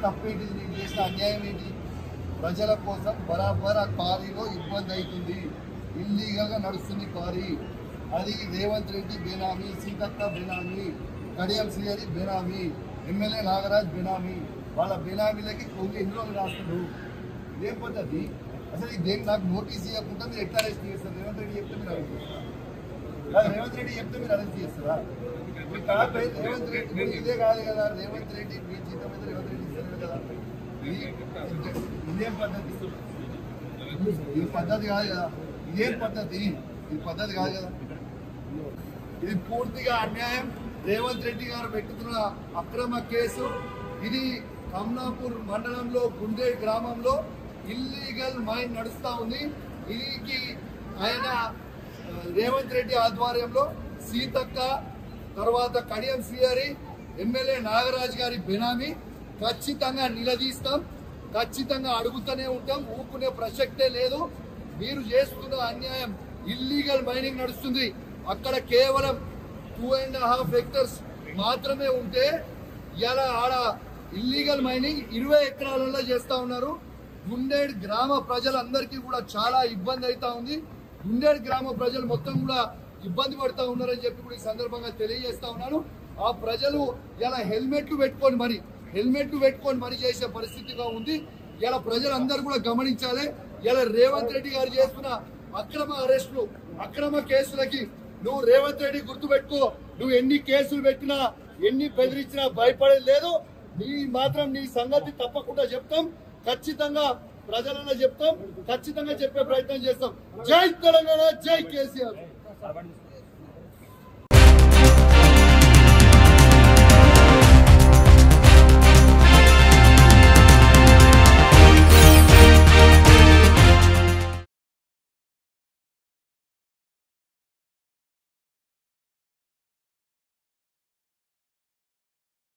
తప్పేంటిది, నీకు చేసిన అన్యాయం ఏంటి? ప్రజల కోసం బరాబర్ ఆ క్వారీలో ఇబ్బంది అవుతుంది, ఇల్లీగల్గా నడుస్తుంది క్వారీ. అది రేవంత్ రెడ్డి బేనామీ, సీతక్క బేనామీ, కడియం శ్రీహరి బేనామీ, ఎమ్మెల్యే నాగరాజ్ బేనామీ. వాళ్ళ బేనామీలకి కొన్ని ఎన్ని రోజులు రాస్తున్నారు? ఇదేం పద్ధతి? అసలు ఇదేం నాకు నోటీస్ ఇవ్వకుండా మీరు ఎట్లా అరెస్ట్ చేస్తారు? రేవంత్ రెడ్డి చెప్తే మీరు అరెస్ట్ చేస్తారా? రేవంత్ రెడ్డి చెప్తే మీరు అరెస్ట్ చేస్తారా? రేవంత్ రెడ్డి ఇదే కాదు కదా, రేవంత్ రెడ్డి మీ జీతం మీద రేవంత్ రెడ్డి ఇస్తారు కదా. ఇదేం పద్ధతి? ఇది పద్ధతి కాదు కదా. ఇదేం పద్ధతి? ఇది పద్ధతి కాదు కదా. ఇది పూర్తిగా అన్యాయం. రేవంత్ రెడ్డి గారు పెట్టుతున్న అక్రమ కేసు ఇది. కమ్నాపూర్ మండలంలో గుండే గ్రామంలో ఇల్లీగల్ మైన్ నడుస్తూ ఉంది. ఇది ఆయన రేవంత్ రెడ్డి ఆధ్వర్యంలో సీతక్క, తర్వాత కడియం శ్రీహరి, ఎమ్మెల్యే నాగరాజ్ గారి బెనామీ. ఖచ్చితంగా నిలదీస్తాం, ఖచ్చితంగా అడుగుతూనే ఉంటాం, ఊపుకునే ప్రసక్తే లేదు. మీరు చేస్తున్న అన్యాయం. ఇల్లీగల్ మైనింగ్ నడుస్తుంది అక్కడ, కేవలం 2.5 హెక్టర్స్ మాత్రమే ఉంటే ఇలా ఆడ ఇల్లీగల్ మైనింగ్ 20 ఎకరాలలో చేస్తూ ఉన్నారు. గుండేడ్ గ్రామ ప్రజలందరికీ కూడా చాలా ఇబ్బంది అవుతా ఉంది. గుండేడ్ గ్రామ ప్రజలు మొత్తం కూడా ఇబ్బంది పడుతూ ఉన్నారని చెప్పి కూడా ఈ సందర్భంగా తెలియజేస్తా ఉన్నాను. ఆ ప్రజలు ఇలా హెల్మెట్లు పెట్టుకొని మరి చేసే పరిస్థితిగా ఉంది. ఇలా ప్రజలందరూ కూడా గమనించాలి. ఇలా రేవంత్ రెడ్డి గారు చేస్తున్న అక్రమ అరెస్టులు, అక్రమ కేసులకి నువ్వు రేవంత్ రెడ్డి గుర్తుపెట్టుకో. నువ్వు ఎన్ని కేసులు పెట్టినా, ఎన్ని బెదిరించినా భయపడేది లేదు. నీ సంగతి తప్పకుండా చెప్తాం, ఖచ్చితంగా ప్రజలలో చెప్తాం, ఖచ్చితంగా చెప్పే ప్రయత్నం చేస్తాం. జై తెలంగాణ, జై కేసీఆర్.